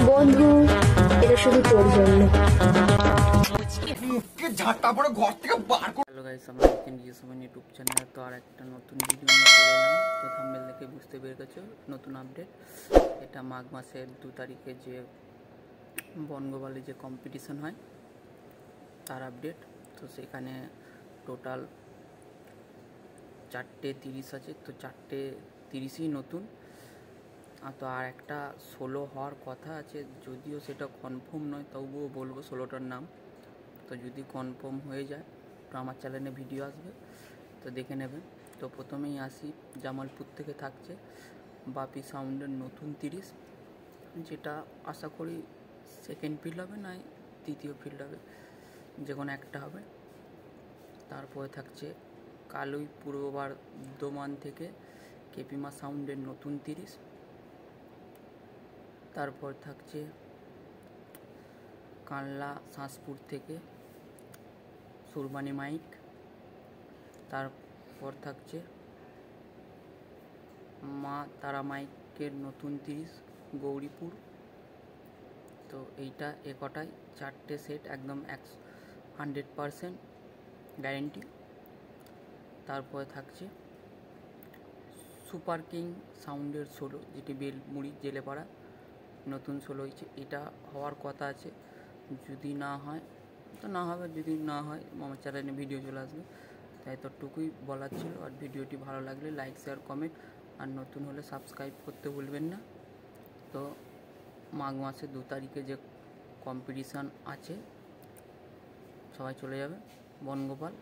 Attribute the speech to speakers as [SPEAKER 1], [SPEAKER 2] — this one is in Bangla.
[SPEAKER 1] বন্ধু, এটা শুধু তোর জন্য।
[SPEAKER 2] হ্যালো গাইস, আমরা ইউটিউব চ্যানেল তো আর একটা নতুন ভিডিও নিয়ে চলে এলাম। তো থাম্বনেল দেখে বুঝতে পেরে গেছো নতুন আপডেট। এটা মাঘ মাসের 2 তারিখে যে বনগোপালে যে কম্পিটিশন হয় তার আপডেট। তো সেখানে টোটাল 4:30 আছে, তো 4:30ই নতুন। তো আর একটা 16 হওয়ার কথা আছে, যদিও সেটা কনফার্ম নয়, তবুও বলবো 16টার নাম। তো যদি কনফার্ম হয়ে যায় তো আমার চ্যানেলে ভিডিও আসবে, তো দেখে নেবেন। তো প্রথমেই আসি, জামালপুর থেকে থাকছে বাপি সাউন্ডের নতুন 30, যেটা আশা করি সেকেন্ড ফিল্ড হবে, নয় তৃতীয় ফিল্ড হবে, যে কোনো একটা হবে। তারপরে থাকছে কালুই পূর্ব বর্ধমান থেকে কেপিমা সাউন্ডের নতুন 30। তারপর থাকছে কানলা শাঁসপুর থেকে সুরবানি মাইক। তারপর থাকছে মা তারা মাইকের নতুন 30 গৌরীপুর। তো এইটা কটাই 4টে সেট একদম 100% গ্যারেন্টি। তারপরে থাকছে সুপার কিং সাউন্ডের 16, যেটি বেলমুড়ি জেলেপাড়া নতুন 16 হয়েছে। এটা হওয়ার কথা আছে, যদি না হয় তো না হবে, যদি না হয় আমার চ্যানেলে ভিডিও চলে আসবে। তাই তোটুকুই বলার ছিল। আর ভিডিওটি ভালো লাগলে লাইক, শেয়ার, কমেন্ট, আর নতুন হলে সাবস্ক্রাইব করতে ভুলবেন না। তো মাঘ মাসে 2 তারিখে যে কম্পিটিশান আছে, সবাই চলে যাবে বনগোপাল।